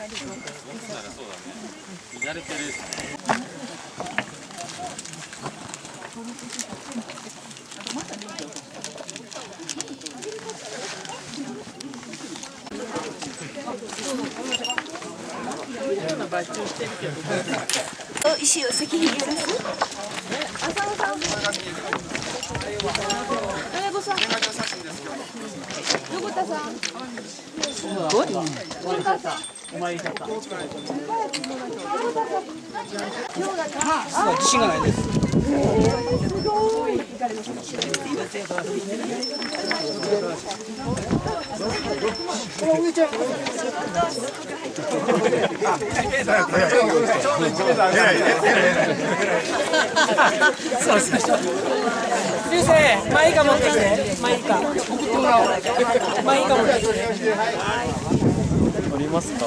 見慣れてる。石を先に入れます。浅野さん。金子さん。横田さん。横田さん。お前いたか。自信がないです。すごい。そうですね。流星、マイカ持ってきて。マイカ。マイカ持ってきて。乗りますか。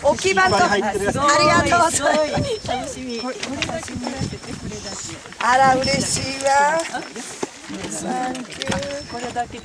大きいバント。ありがとうございます。楽しみ。あら嬉しいわ。サンキュー。これだけで。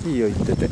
いいよ言ってて。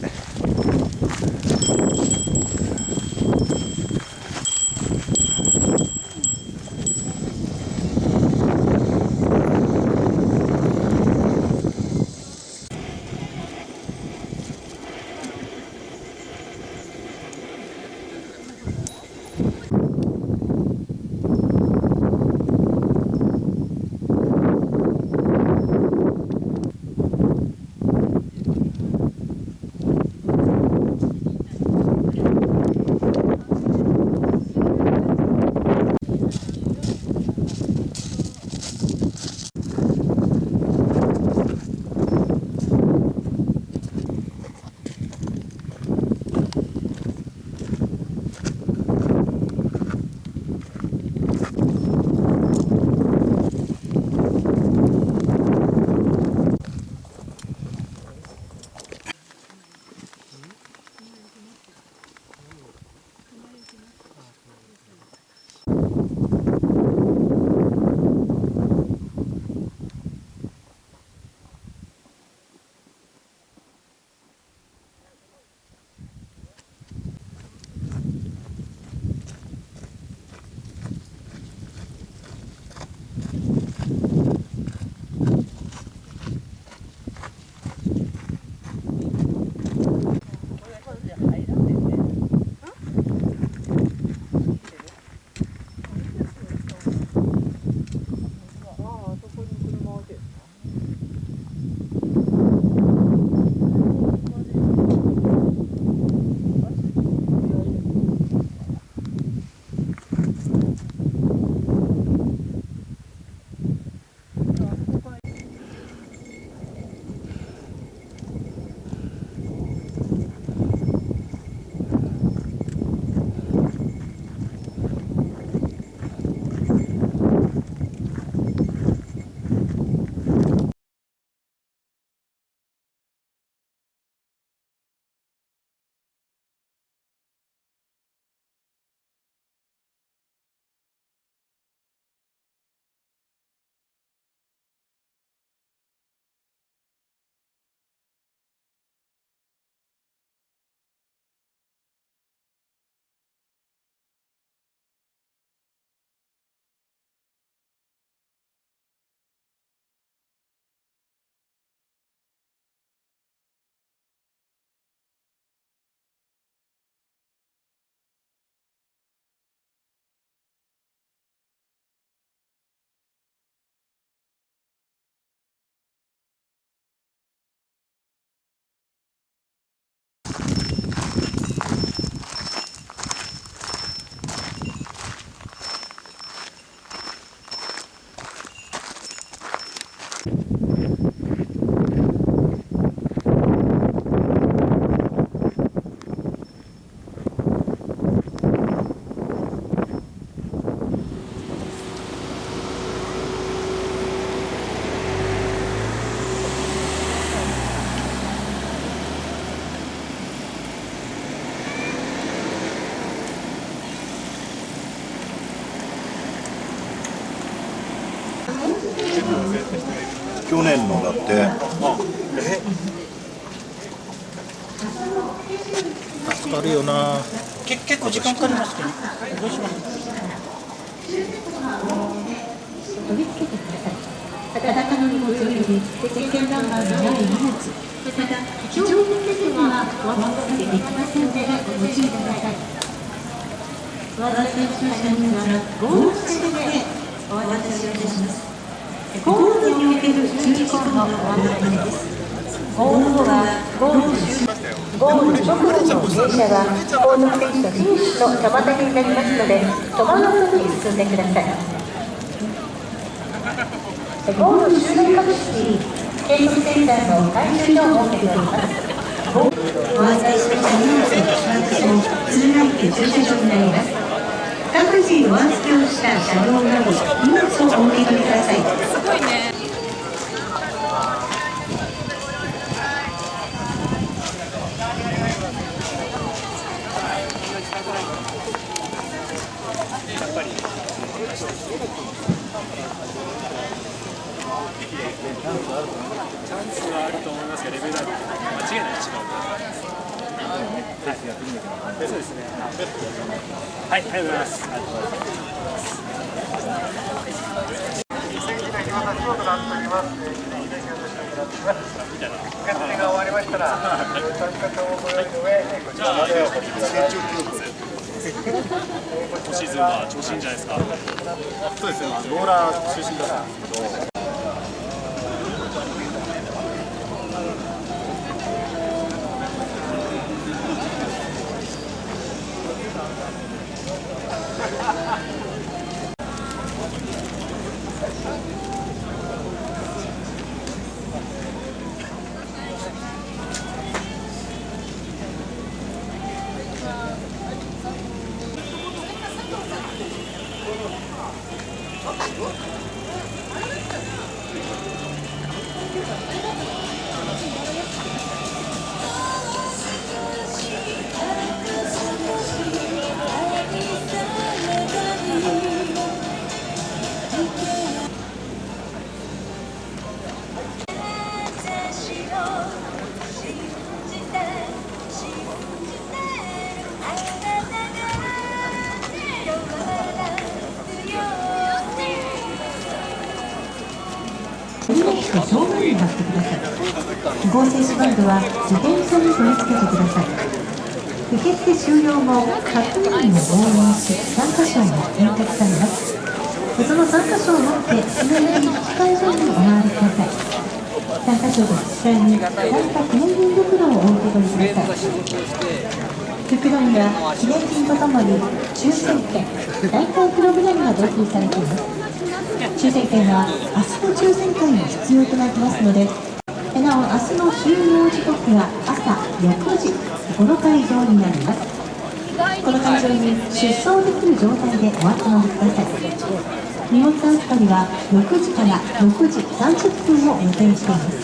去年のだって。助かるよな。結構時間かかりますけど、どうします？取り付けてください。裸の荷物より点検ナンバーのない荷物、また非常用手線はお渡しできませんのでご注意ください。お渡しの車にはゴール地点でお渡しをいたします。ゴールにおける注意事項のお案内です。ゴール後はゴール直後の停車は後続電車フィニッシュの妨げになりますので止まらずに進んでください。ゴール周辺各地に計測センターの回収所を設けております。お渡しした荷物の私も通来家駐車場になります。各自お預けをした車両など荷物をお受け取りください。すごいね。チャンスはあると思いますが、レベルは間違いない違う。そうですね。はい、ありがとうございます。受付が終わりましたら、参加証をご用意の上、こちらまでお越しください。今シーズンは調子いいんじゃないですか。そうですね。ローラー中心だったんですけど。正面に貼ってください。記号静止バンドは自転車に取り付けてください。受付終了後、100人を動員し、参加賞が返却されます。その参加賞を持って、すぐに引換所にお回りください。参加賞と引き換えに、参加記念品袋をお受け取りください。袋には記念品とともに抽選券、大会プログラムが同封されています。抽選券は明日の抽選会に必要となりますので、なお明日の終了時刻は朝6時、この会場になります。この会場に出走できる状態でお集まりください。荷物預かりは6時から6時30分を予定しています。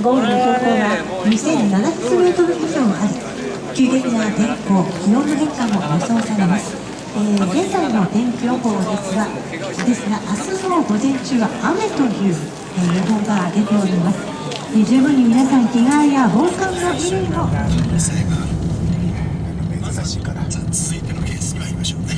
ゴールの標高は2700メートル以上あり、急激な天候、気温の変化も予想されます。現在の天気予報ですが、明日の午前中は雨という、予報が出ております。十分に皆さん、着替えや防寒の衣類を。珍しいから。続いてのケースに参りましょう。